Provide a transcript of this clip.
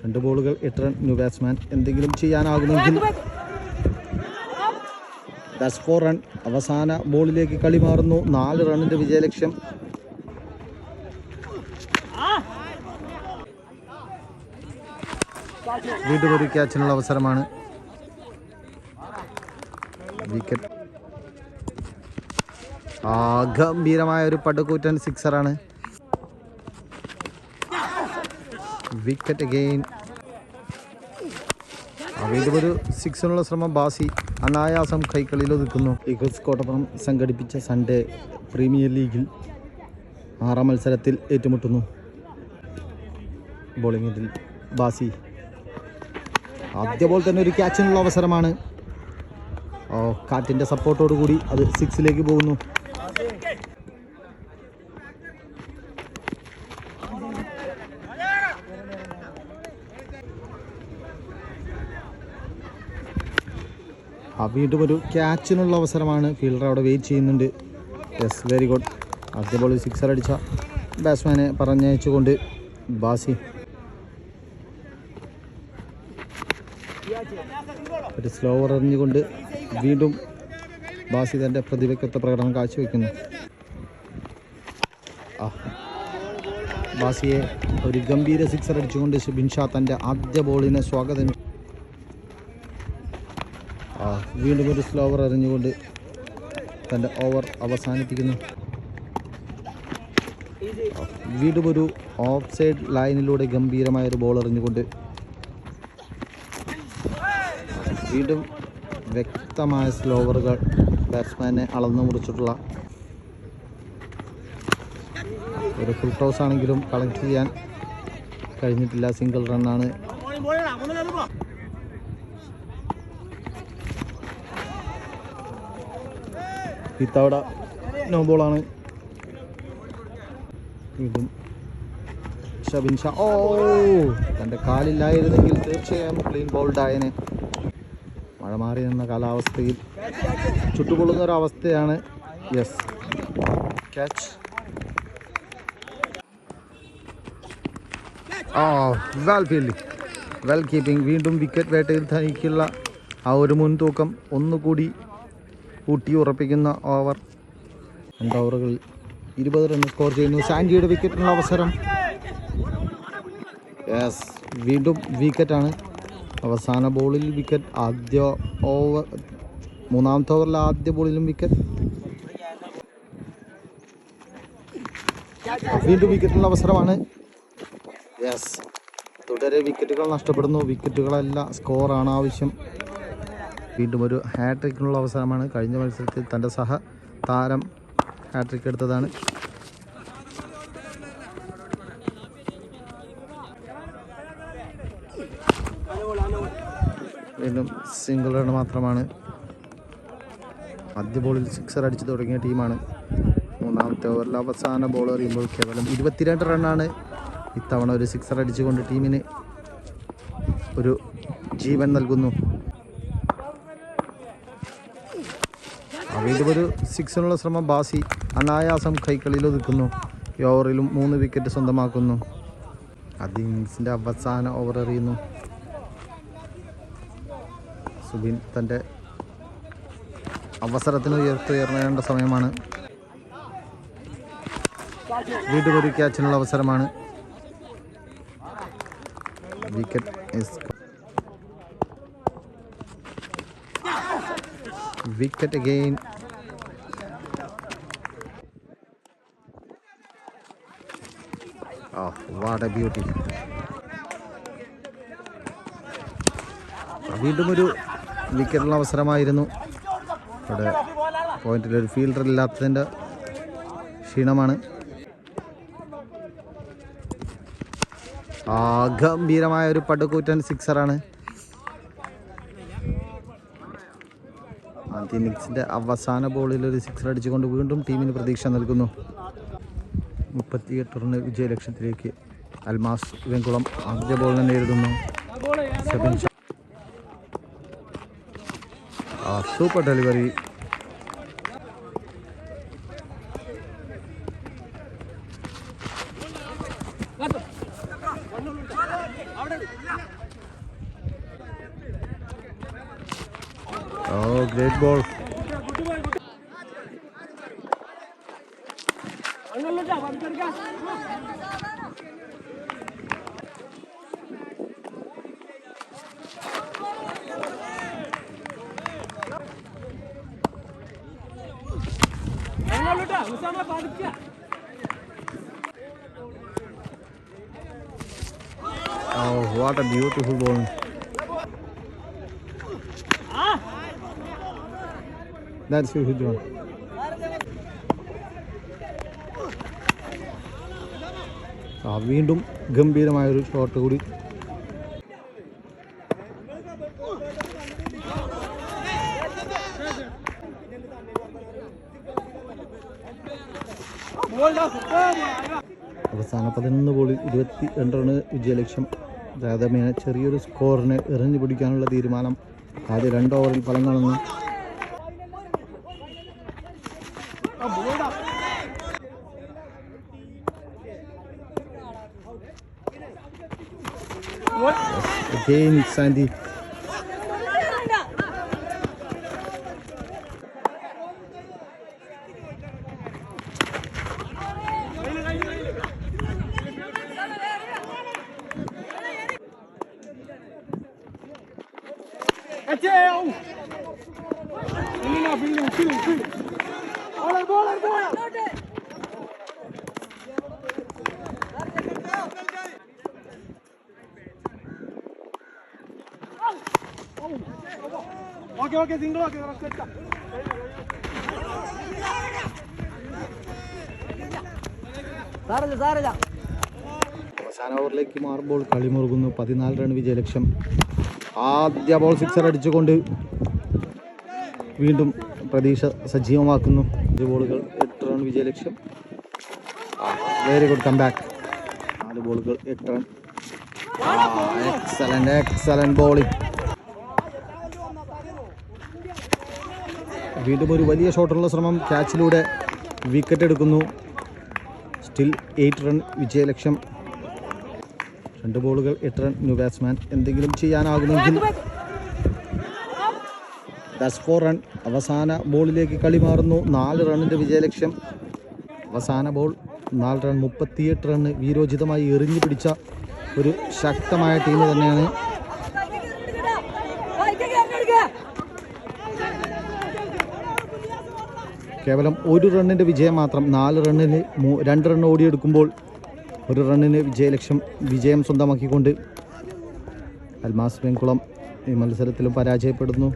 2 ബോളുകൾ 8 run. New batsman എന്തെങ്കിലും ചെയ്യാനാകുമെങ്കിൽ 4 run. അവസാന ബോളിലേക്ക് കളി മാറുന്നു. 4 റണ്ണിൻ്റെ വിജയലക്ഷ്യം. വീണ്ടും ഒരു ക്യാച്ചിനുള്ള അവസരമാണ്. വിക്കറ്റ്. ഗംഭീരമായ ഒരു പടുകൂറ്റൻ സിക്സറാണ്. Wicket again. വീണ്ടും ഒരു സിക്സിനുള്ള ശ്രമം. ബാസി അനായാസം കൈകളിൽ ഒതുക്കുന്നു. ഈഗിൾസ് കോട്ടപ്പുറം സംഘടിപ്പിച്ച സൺഡേ പ്രീമിയർ ലീഗിൽ 6ാം മത്സരത്തിൽ ഏറ്റുമുട്ടുന്നു. ബോളിംഗിൽ ബാസി. ആദ്യ ബോൾ തന്നെ ഒരു ക്യാച്ചിനുള്ള അവസരമാണ്. കാറ്റിൻ്റെ സപ്പോർട്ടോടു കൂടി അത് 6ലേക്ക് പോകുന്നു. വീണ്ടും ഒരു ക്യാച്ചിനുള്ള അവസരമാണ്. ഫീൽഡർ അവിടെ വെയിറ്റ് ചെയ്യുന്നുണ്ട്. Yes, very good. ആദ്യ ബോളിൽ 6 അടിച്ച ബാറ്റ്സ്മാനെ പറഞ്ഞയച്ചുകൊണ്ട് ബാസി. ഒരു സ്ലോവർ എറിഞ്ഞുകൊണ്ട് വീണ്ടും ബാസി തൻ്റെ പ്രതിഭയ്ക്കൊത്ത പ്രകടനം കാഴ്ചവെക്കുന്നു. ബാസിയെ ഒരു ഗംഭീര സിക്സർ അടിച്ചുകൊണ്ട് സുബിൻ ഷാ തൻ്റെ ആദ്യ ബോളിനെ സ്വാഗതം. വീണ്ടും ഒരു സ്ലോവർ എറിഞ്ഞുകൊണ്ട് തൻ്റെ ഓവർ അവസാനിപ്പിക്കുന്നു. വീണ്ടും ഒരു ഓഫ് സൈഡ് ലൈനിലൂടെ ഗംഭീരമായൊരു ബോൾ എറിഞ്ഞുകൊണ്ട് വീണ്ടും വ്യക്തമായ സ്ലോവറുകൾ ബാറ്റ്സ്മാനെ അളന്നു മുറിച്ചിട്ടുള്ള ഒരു ഫുൾ ടോസ് ആണെങ്കിലും കളക്ട് ചെയ്യാൻ കഴിഞ്ഞിട്ടില്ല. സിംഗിൾ റണ്ണാണ്. ഇത്തവണ നോ ബോളാണ്. വീണ്ടും ഷബിൻ ഷാ. തൻ്റെ കാലില്ലായിരുന്നെങ്കിൽ തീർച്ചയായും ക്ലീൻ ബോൾഡായനെ. മഴ മാറി നിന്ന കാലാവസ്ഥയിൽ ചുട്ടുപൊള്ളുന്ന ഒരവസ്ഥയാണ്. Yes, catch. Well fielding, well keeping. വീണ്ടും വിക്കറ്റ് വേട്ടയിൽ തനിക്കുള്ള ആ ഒരു മുൻതൂക്കം ഒന്നുകൂടി ഊട്ടി ഉറപ്പിക്കുന്ന ഓവർ. 2 ഓവറുകളിൽ 20 റൺ സ്കോർ ചെയ്യുന്നു. സാൻഡിയുടെ വിക്കറ്റിനുള്ള അവസരം. യെസ്, വീണ്ടും വിക്കറ്റാണ്. അവസാന ബോളിൽ വിക്കറ്റ്. ആദ്യ ഓവർ 3ാമത്തെ ഓവറിലെ ആദ്യ ബോളിലും വിക്കറ്റ്. വീണ്ടും വിക്കറ്റിനുള്ള അവസരമാണ്. യെസ്, തുടരെ വിക്കറ്റുകൾ നഷ്ടപ്പെടുന്നു. വിക്കറ്റുകളല്ല, സ്കോറാണ് ആവശ്യം. വീണ്ടും ഒരു ഹാട്രിക്കിനുള്ള അവസരമാണ്. കഴിഞ്ഞ മത്സരത്തിൽ തൻ്റെ സഹ താരം ഹാട്രിക്ക് എടുത്തതാണ്. വീണ്ടും സിംഗിൾ റൺ മാത്രമാണ്. ആദ്യ ബോളിൽ 6 അടിച്ച് തുടങ്ങിയ ടീമാണ്. 3ാമത്തെ ഓവറിൽ അവസാന ബോൾ എറിയുമ്പോൾ കേവലം 22 റണ്ണാണ്. ഇത്തവണ ഒരു 6 അടിച്ചുകൊണ്ട് ടീമിന് ഒരു ജീവൻ നൽകുന്നു. വീണ്ടും ഒരു 6നുള്ള ശ്രമം. ബാസി അനായാസം കൈകളിൽ ഒതുക്കുന്നു. ഈ ഓവറിലും 3 വിക്കറ്റ് സ്വന്തമാക്കുന്നു. ആദ്യ ഇന്നിങ്സിൻ്റെ അവസാന ഓവർ എറിയുന്നു. സുബിൻ തൻ്റെ അവസരത്തിന് ഉയർത്തേണ്ട സമയമാണ്. വീണ്ടും ഒരു ക്യാച്ചിനുള്ള അവസരമാണ്. Wicket is wicket again. What A beauty. വീണ്ടും ഒരു വിക്കറ്റുള്ള അവസരമായിരുന്നു. ഇവിടെ പോയിന്റിലൊരു ഫീൽഡർ ഇല്ലാത്തതിൻ്റെ ക്ഷീണമാണ്. ഗംഭീരമായ ഒരു പടുകൂറ്റൻ സിക്സറാണ്. ആദ്യ ഇന്നിങ്സിൻ്റെ അവസാന ബോളിൽ ഒരു 6 അടിച്ചുകൊണ്ട് വീണ്ടും ടീമിന് പ്രതീക്ഷ നൽകുന്നു. 38 റൺ വിജയലക്ഷ്യത്തിലേക്ക് അൽമാസ് വെങ്കുളം ആദ്യ ബോളിനെ നേരിടുന്നു. Super delivery. Oh, great ball. Oh, what a beautiful ball. That's a huge one. വീണ്ടും ഗംഭീരമായൊരു ഷോട്ട് കൂടി. അവസാന 11 ബോളിൽ 22 റണ് വിജയലക്ഷ്യം. താരതമ്യേന ചെറിയൊരു സ്കോറിന് എറിഞ്ഞു പിടിക്കാനുള്ള തീരുമാനം. ആദ്യ 2 ഓവറിൽ ഫലം കാണുന്നു. Again Sandy. Okay, single. അവസാന ഓവറിലേക്ക് മാറുമ്പോൾ കളി മുറുകുന്നു. 14 റൺ വിജയലക്ഷ്യം. ആദ്യ ബോൾ സിക്സർ അടിച്ചുകൊണ്ട് വീണ്ടും പ്രതീക്ഷ സജീവമാക്കുന്നു. 5 ബോളുകൾ 8 റൺ വിജയലക്ഷ്യം. Very good come back. 4 ബോളുകൾ 8 റൺ. Excellent bowling. വീണ്ടും ഒരു വലിയ ഷോട്ടുള്ള ശ്രമം. ക്യാച്ചിലൂടെ വിക്കറ്റ് എടുക്കുന്നു. സ്റ്റിൽ 8 റൺ വിജയലക്ഷ്യം. 2 ബോളുകൾ 8 റൺ. ന്യൂ ബാറ്റ്സ്മാൻ എന്തെങ്കിലും ചെയ്യാനാകുമെങ്കിൽ. That's 4 run. അവസാന ബോളിലേക്ക് കളി മാറുന്നു. 4 റണ്ണിൻ്റെ വിജയലക്ഷ്യം. അവസാന ബോൾ 4 റൺ. 38 റണ്ണ് വീരോചിതമായി എറിഞ്ഞു പിടിച്ച ഒരു ശക്തമായ ടീം തന്നെയാണ്. കേവലം 1 റണ്ണിൻ്റെ വിജയം മാത്രം. 4 റണ്ണിന് 2 റൺ ഓടിയെടുക്കുമ്പോൾ 1 റണ്ണിന് വിജയം സ്വന്തമാക്കിക്കൊണ്ട് അൽമാസ് വെങ്കുളം ഈ മത്സരത്തിലും പരാജയപ്പെടുന്നു.